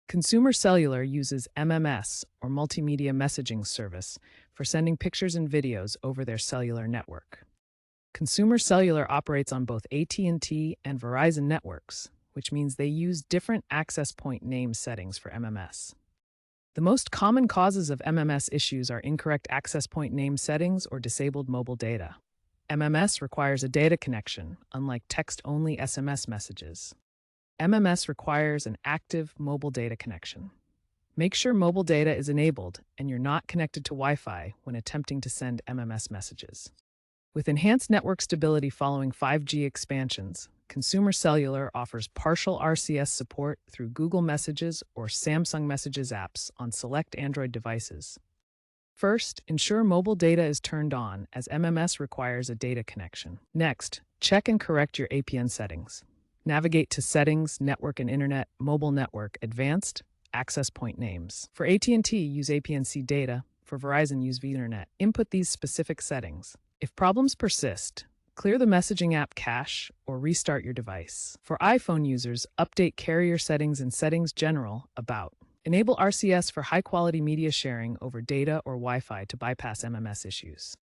Consumer Cellular uses MMS, or Multimedia Messaging Service, for sending pictures and videos over their cellular network. Consumer Cellular operates on both AT&T and Verizon networks, which means they use different access point name settings for MMS. The most common causes of MMS issues are incorrect access point name settings or disabled mobile data. MMS requires a data connection, unlike text-only SMS messages. MMS requires an active mobile data connection. Make sure mobile data is enabled and you're not connected to Wi-Fi when attempting to send MMS messages. With enhanced network stability following 5G expansions, Consumer Cellular offers partial RCS support through Google Messages or Samsung Messages apps on select Android devices. First, ensure mobile data is turned on, as MMS requires a data connection. Next, check and correct your APN settings. Navigate to Settings, Network and Internet, Mobile Network, Advanced, Access Point Names. For AT&T, use APNC data. For Verizon, use vInternet. Input these specific settings. If problems persist, clear the messaging app cache or restart your device. For iPhone users, update carrier settings in Settings General, About. Enable RCS for high-quality media sharing over data or Wi-Fi to bypass MMS issues.